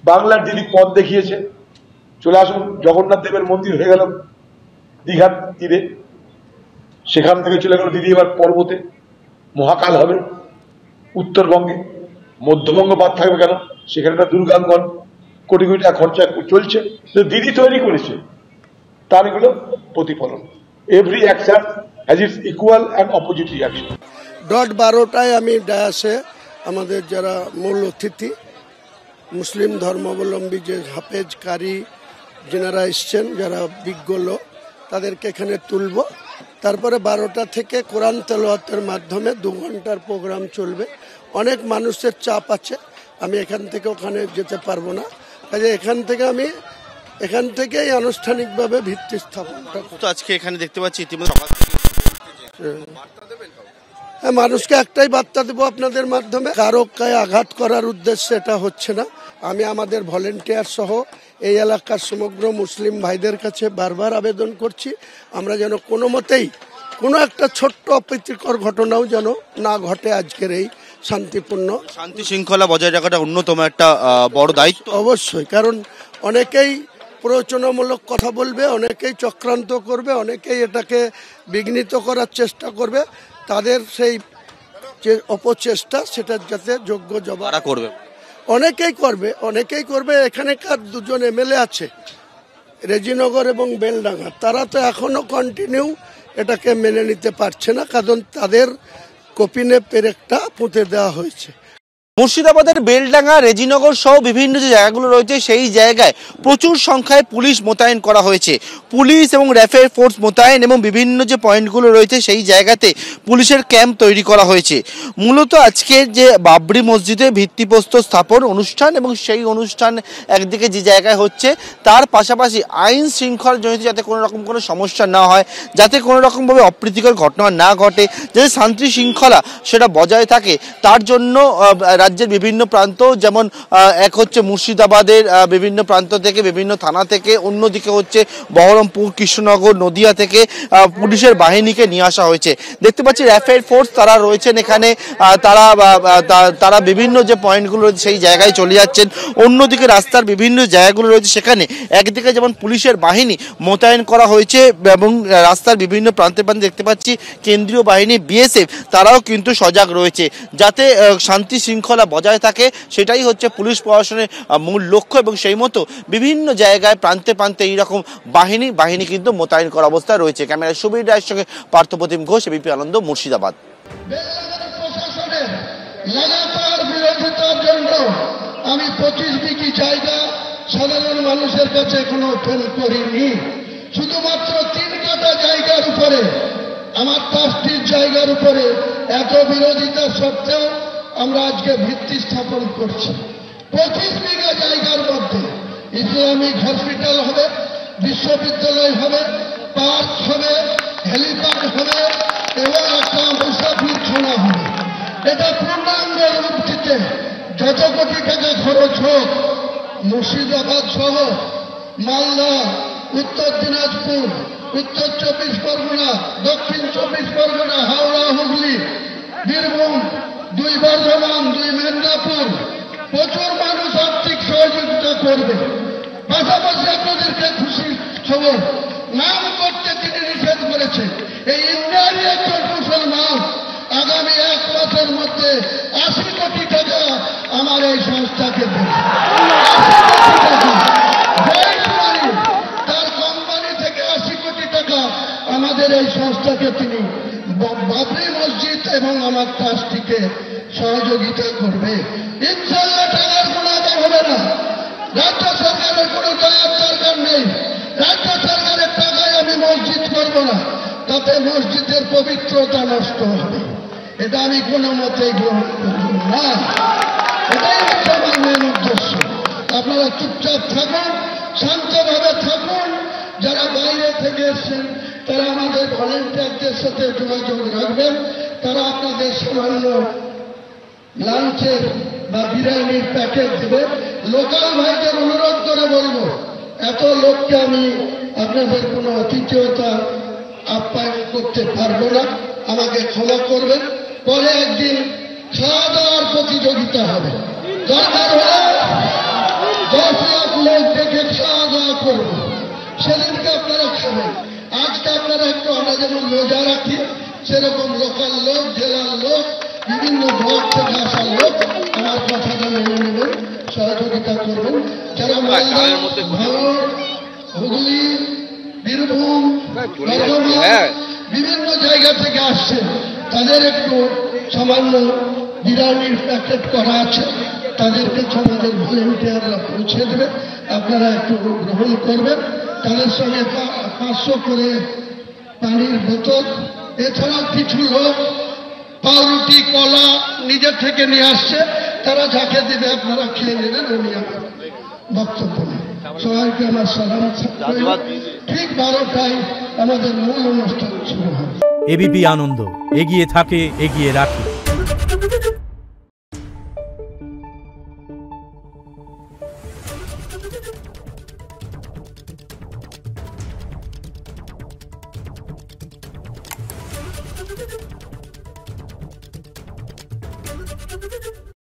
বাংলার দিদি পথ দেখিয়েছে। চলে আসুন, জগন্নাথ দেবের মন্দির হয়ে গেল দীঘার তীরে, সেখান থেকে চলে গেল দিদি এবার পর্বতে, মহাকাল হবে উত্তরবঙ্গে, মধ্যবঙ্গ বাদ থাকবে কেন? সেখানে একটা দুর্গাঙ্গন, কোটি কোটি টাকা খরচা চলছে, দিদি তৈরি করেছে, তার এগুলো প্রতিফলন। Every action has its equal and opposite reaction. 12টায় আমি ডায়াসে আমাদের যারা মূল অতিথি মুসলিম ধর্মাবলম্বী যে হাফেজ কারি যেনারা এসছেন, যারা বিজ্ঞ লোক, তাদেরকে এখানে তুলব। তারপরে 12টা থেকে কোরআন তেলাওয়াতের মাধ্যমে 2 ঘন্টার প্রোগ্রাম চলবে। অনেক মানুষের চাপ আছে, আমি এখান থেকে ওখানে যেতে পারবো না, কাজে এখান থেকেই আনুষ্ঠানিকভাবে ভিত্তি স্থাপনটা। তো আজকে এখানে দেখতে পাচ্ছি ইতিমধ্যে হ্যাঁ, মানুষকে একটাই বার্তা দেবো আপনাদের মাধ্যমে, কারো গায়ে আঘাত করার উদ্দেশ্যে এটা হচ্ছে না। আমি আমাদের ভলেন্টিয়ার সহ এই এলাকার সমগ্র মুসলিম ভাইদের কাছে বারবার আবেদন করছি, আমরা যেন কোনো মতেই কোনো একটা ছোট্ট অপ্রীতিকর ঘটনাও যেন না ঘটে। আজকের এই শান্তিপূর্ণ শান্তি শৃঙ্খলা বজায় রাখাটা অন্যতম একটা বড় দায়িত্ব। অবশ্যই, কারণ অনেকেই প্ররোচনামূলক কথা বলবে, অনেকেই চক্রান্ত করবে, অনেকেই এটাকে বিঘ্নিত করার চেষ্টা করবে। তাদের সেই যে অপচেষ্টা, সেটার যাতে যোগ্য জবাব করবে, অনেকেই করবে। এখানেকার 2জন এমএলএ আছে, রেজিনগর এবং বেলডাঙ্গা, তারা তো এখনো কন্টিনিউ এটাকে মেনে নিতে পারছে না, কারণ তাদের কপিনে পেরেকটা পুঁতে দেওয়া হয়েছে। মুর্শিদাবাদের বেলডাঙ্গা, রেজিনগর সহ বিভিন্ন যে জায়গাগুলো রয়েছে সেই জায়গায় প্রচুর সংখ্যায় পুলিশ মোতায়েন করা হয়েছে। পুলিশ এবং র্যাফের ফোর্স মোতায়েন এবং বিভিন্ন যে পয়েন্টগুলো রয়েছে সেই জায়গাতে পুলিশের ক্যাম্প তৈরি করা হয়েছে। মূলত আজকের যে বাবরি মসজিদে ভিত্তিপ্রস্তর স্থাপন অনুষ্ঠান এবং সেই অনুষ্ঠান একদিকে যে জায়গায় হচ্ছে, তার পাশাপাশি আইন শৃঙ্খলাজনিত যাতে কোনো রকম কোনো সমস্যা না হয়, যাতে কোনো রকমভাবে অপ্রীতিকর ঘটনা না ঘটে, যাতে শান্তি শৃঙ্খলা সেটা বজায় থাকে, তার জন্য রাজ্যের বিভিন্ন প্রান্ত, যেমন এক হচ্ছে মুর্শিদাবাদের বিভিন্ন প্রান্ত থেকে, বিভিন্ন থানা থেকে, অন্যদিকে হচ্ছে বহরমপুর, কৃষ্ণনগর, নদিয়া থেকে পুলিশের বাহিনীকে নিয়ে আসা হয়েছে। দেখতে পাচ্ছি র্যাফের ফোর্স তারা রয়েছেন এখানে, তারা বিভিন্ন যে পয়েন্টগুলো রয়েছে সেই জায়গায় চলে যাচ্ছেন। অন্যদিকে রাস্তার বিভিন্ন জায়গাগুলো রয়েছে সেখানে একদিকে যেমন পুলিশের বাহিনী মোতায়েন করা হয়েছে এবং রাস্তার বিভিন্ন প্রান্তে প্রান্তে দেখতে পাচ্ছি কেন্দ্রীয় বাহিনী বিএসএফ তারাও কিন্তু সজাগ রয়েছে, যাতে শান্তি শৃঙ্খলা বজায় থাকে। সেটাই হচ্ছে পুলিশ প্রশাসনের মূল লক্ষ্য এবং সেই মতো বিভিন্ন জায়গায় প্রান্তে প্রান্তে এইরকম বাহিনী কিন্তু মোতায়েন করা অবস্থায় রয়েছে। ক্যামেরায় সুবীর রায়ের সঙ্গে পার্থপ্রতিম ঘোষ, এবিপি আনন্দ, মুর্শিদাবাদ। লাগাতার বিরোধিতার জন্য আমি 25 বিঘি জায়গা সাধারণ মানুষের কাছে এখনো ফেল করিনি। শুধুমাত্র 3 কাঠা জায়গার উপরে, আমার ট্রাস্টির জায়গার উপরে এত বিরোধিতা সত্ত্বেও আমরা আজকে ভিত্তি স্থাপন করছি। 25 বিঘা জায়গার মধ্যে ইসলামিক হসপিটাল হবে, বিশ্ববিদ্যালয় হবে, পার্ক হবে, হেলিপ্যাড হবে এবং একটা মুসাফির খানা হবে। এটা পূর্ণাঙ্গের রূপ দিতে যত কোটি টাকা খরচ হোক, মুর্শিদাবাদ সহ মালদা, উত্তর দিনাজপুর, উত্তর 24 পরগনা, দক্ষিণ 24 পরগনা, হাওড়া, হুগলি, বীরভূম, 2 বর্ধমান, 2 মেদিনীপুর, প্রচুর মানুষ আর্থিক সহযোগিতা করবে। পাশাপাশি আপনাদেরকে খুশি খবর, নাম করতে তিনি নিষেধ করেছে। এই ইন্ডিয়ারই একজন মুসলমান আগামী 1 মাসের মধ্যে 80 কোটি টাকা আমার এই সংস্থাকে দেবে। তার কোম্পানি থেকে 80 কোটি টাকা আমাদের এই সংস্থাকে তিনি বাবরি মসজিদ এবং আমার ট্রাস্টিকে সহযোগিতা করবে। ইনশাআল্লাহ টাকার কোনো অভাব হবে না। রাজ্য সরকারের কোনো টাকার দরকার নেই। রাজ্য সরকারের টাকায় আমি মসজিদ করব না, তাতে মসজিদের পবিত্রতা নষ্ট হবে। এটা আমি কোনো মতেই গ্রহণ করব না। এটাই হচ্ছে আমার মেন উদ্দেশ্য। আপনারা চুপচাপ থাকুন, শান্তভাবে থাকুন। যারা বাইরে থেকে এসছেন তারা আমাদের ভলেন্টিয়ারদের সাথে যোগাযোগ রাখবেন, তারা আপনাদের সামান্য লাঞ্চের বা বিরিয়ানির প্যাকেট দেবে। লোকাল ভাইদের অনুরোধ করে বলবো, এত লোককে আমি আপনাদের কোনো আতিথেয়তা আপ্যায়ন করতে পারবো না, আমাকে ক্ষমা করবেন। পরে একদিন খাওয়া দাওয়ার প্রতিযোগিতা হবে, দরকার হলে 10 লাখ লোক দেখে খাওয়া দাওয়া করবো, সেদিনকে আপনারা খাবেন। আজকে আপনারা একটু, আমরা যেমন রোজা রাখি সেরকম লোকাল লোক, জেলার লোক, বিভিন্ন ব্লক থেকে আসা লোক আমার কথাটা মেনে নেবেন, সহযোগিতা করবেন। যারা মালদা, ভাঙড়, হুগলি, বীরভূম, বর্ধমান বিভিন্ন জায়গা থেকে আসছেন, তাদের একটু সামান্য বিরিয়ানির প্যাকেট করা আছে, তাদেরকে সমাজের ভলেন্টিয়াররা পৌঁছে দেবে, আপনারা একটু গ্রহণ করবেন। তাদের সঙ্গে 500 করে পানির বোতল, এছাড়া কিছু লোক পাউরুটি, কলা নিজের থেকে নিয়ে আসছে, তারা যাকে দেবে আপনারা খেয়ে নেবেন। উনি আমার বক্তব্য নেই। সবাইকে আমার সালাম। ঠিক 12টায় আমাদের মূল অনুষ্ঠান শুরু হবে। এবিপি আনন্দ, এগিয়ে থাকে, এগিয়ে রাখে। Thank you.